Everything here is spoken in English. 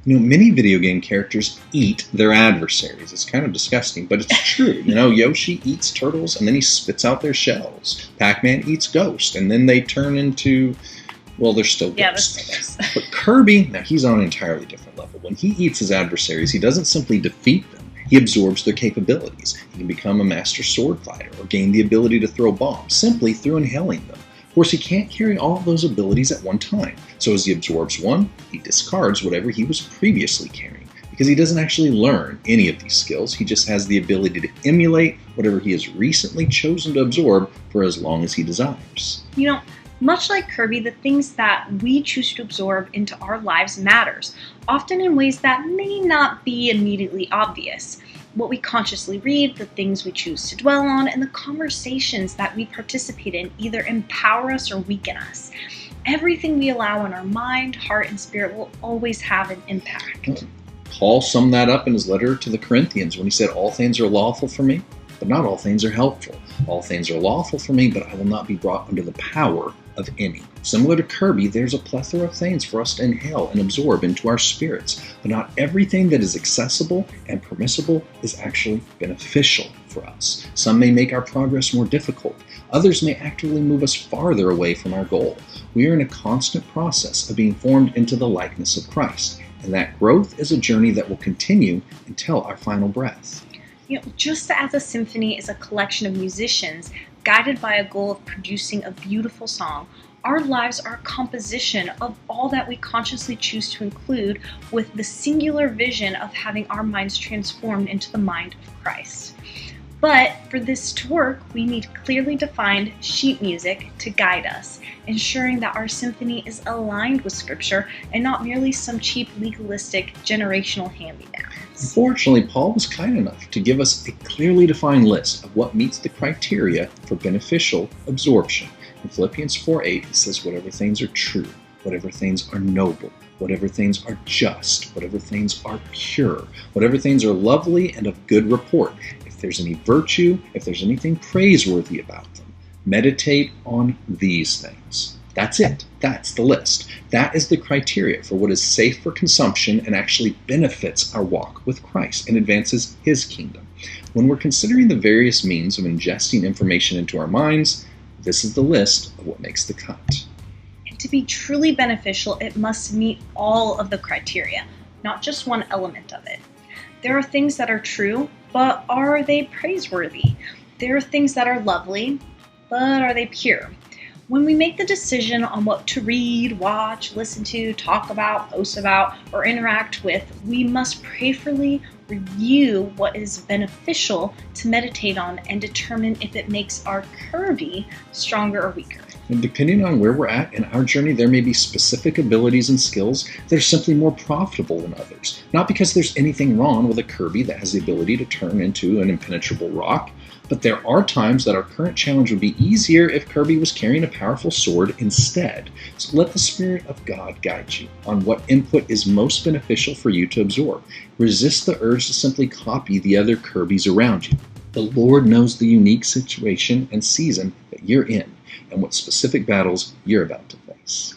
Many video game characters eat their adversaries. It's kind of disgusting, but it's true. Yoshi eats turtles and then he spits out their shells. Pac-Man eats ghosts and then they turn into, well, they're still ghosts. But Kirby, now he's on an entirely different level. When he eats his adversaries, he doesn't simply defeat them. He absorbs their capabilities. He can become a master sword fighter or gain the ability to throw bombs simply through inhaling them. Of course, he can't carry all of those abilities at one time. So as he absorbs one, he discards whatever he was previously carrying. Because he doesn't actually learn any of these skills, he just has the ability to emulate whatever he has recently chosen to absorb for as long as he desires. Much like Kirby, the things that we choose to absorb into our lives matters, often in ways that may not be immediately obvious. What we consciously read, the things we choose to dwell on, and the conversations that we participate in either empower us or weaken us. Everything we allow in our mind, heart, and spirit will always have an impact. Paul summed that up in his letter to the Corinthians when he said, "All things are lawful for me, but not all things are helpful. All things are lawful for me, but I will not be brought under the power of any." Similar to Kirby, there's a plethora of things for us to inhale and absorb into our spirits, but not everything that is accessible and permissible is actually beneficial for us. Some may make our progress more difficult. Others may actually move us farther away from our goal. We are in a constant process of being formed into the likeness of Christ, and that growth is a journey that will continue until our final breath. Just as a symphony is a collection of musicians guided by a goal of producing a beautiful song, our lives are a composition of all that we consciously choose to include with the singular vision of having our minds transformed into the mind of Christ. But for this to work, we need clearly defined sheet music to guide us, ensuring that our symphony is aligned with Scripture and not merely some cheap, legalistic, generational hand-me-downs. Unfortunately, Paul was kind enough to give us a clearly defined list of what meets the criteria for beneficial absorption. In Philippians 4:8, it says, "Whatever things are true, whatever things are noble, whatever things are just, whatever things are pure, whatever things are lovely and of good report, if there's any virtue, if there's anything praiseworthy about them, meditate on these things." That's it. That's the list. That is the criteria for what is safe for consumption and actually benefits our walk with Christ and advances His kingdom. When we're considering the various means of ingesting information into our minds, this is the list of what makes the cut. And to be truly beneficial, it must meet all of the criteria, not just one element of it. There are things that are true, but are they praiseworthy? There are things that are lovely, but are they pure? When we make the decision on what to read, watch, listen to, talk about, post about, or interact with, we must prayerfully review what is beneficial to meditate on and determine if it makes our Kirby stronger or weaker. And depending on where we're at in our journey, there may be specific abilities and skills that are simply more profitable than others. Not because there's anything wrong with a Kirby that has the ability to turn into an impenetrable rock, but there are times that our current challenge would be easier if Kirby was carrying a powerful sword instead. So let the Spirit of God guide you on what input is most beneficial for you to absorb. Resist the urge to simply copy the other Kirbys around you. The Lord knows the unique situation and season that you're in and what specific battles you're about to face.